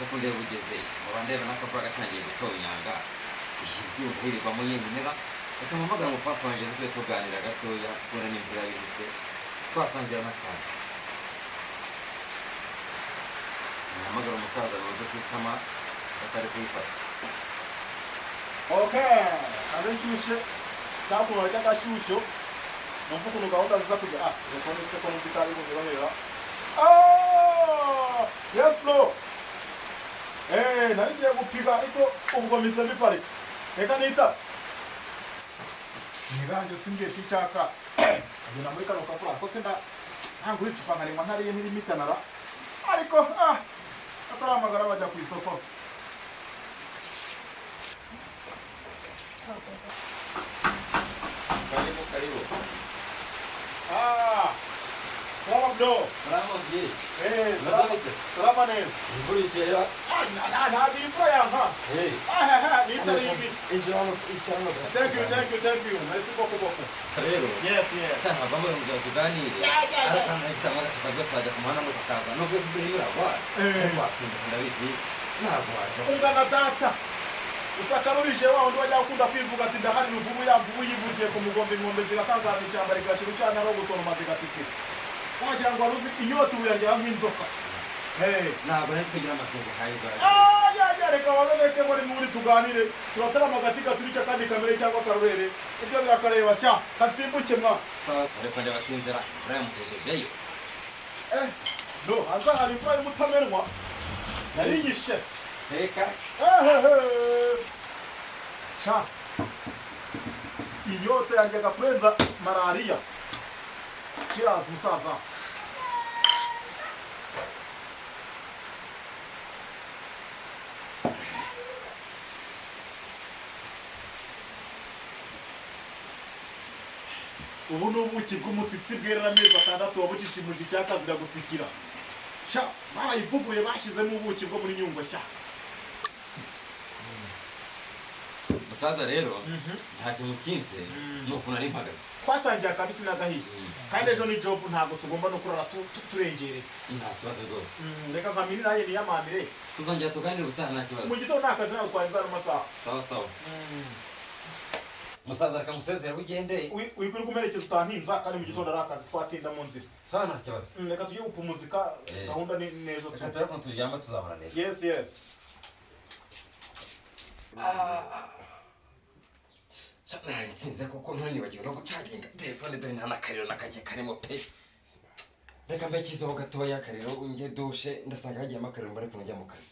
se ko ndeba ugeze ngo ndeba n'akavura gatangiye gutonyanga ishingiye uhirirwamo yenyine reka mpamagara umupapa wanjye twe tuganira gatoya kubona n'imvura bihise twasangira n'akanya mpamagara umusaza ngo kwicama atari kwifata okay abenshyushye takuno cy'agashyushyo numva ukuntu gahunda ziza kujya telefone se ko n'ubitari buzirahera yes bro narigiye gupiga ariko ubwo mise mbiparika reka nita niganje singiye cyaka agenda muri kano kafura ko senda ntabwo icupa nkarengwa ntariye n'imitanara ariko ataramagara bajya ku isoko karibu Salama bro. Salama je. Salama neza. Nguri chera. Nadi imvura yanka. Nitari ibi. Injirano. Thank you. Merci beaucoup. Rero. Yes. Sana bamwe ngo tuganire. Arakana itamara kikagosa ajya kumana mu kakaza. No kwibirira wa. Kwasinda ndabizi. Ntabwo waje. Ungana data. Usakarurije wa undi wajya ukunda kwivuga ati ndahari ruvubu yavubu yivugiye ku mugombe ngombe zirakanzana icyamba rigashira cyane ro gutona mazigatike. Wagira ngo aruzi inyota uyangira nk'inzoka. Ntabwo nari kugira amasengo kayiga. Reka wabeke muri muri tuganire. Turatara magatika turica kandi kamere cyangwa karurere. Ibyo birakareba sha. Katsimbuke mwa. Sasa reka njya batinzira. Brian muteje byayo. No, hanza hari imvura y'umutamenwa. Narinyishe. Reka. Sha. Inyota yanjye gakurenza malaria. Cheers musaza. Ubu n'ubuki bw'umutsitsi bwerera amezi 6 wabucishimuje cyakazira gutsikira. Sha, barayivuguye bashyizemo ubuki bwo muri nyungwe sha. Musaza rero nta kintu kinze nuko nari mpagaze. Twasangiye akabisi n'agahiye. Kandi ejo ni job ntabwo tugomba no kurara turengereye. Nta kibazo rwose. Reka nkamini naye ni yamamire. Tuzongera tuganire ubutaha nta kibazo. Mu gitondo nakazi nawe twanza n'amasaha. Sawa. Musaza reka musezera ugende. Wikuri kumerekeza utantinza kandi mu gitondo arakazi twatinda mu nzira. Sawa nta kibazo. Reka tujye gupumuzika gahunda ni nejo tu. Reka turako turyama tuzabona neza. Yes. Cyane nsinze kuko none bagiye no gucaginga telefone dore nta nakariro nakajye karimo pe. Reka mbekizeho gatoya kariro unge dushe ndasanga hagiye amakariro mbare kunjya mu kazi.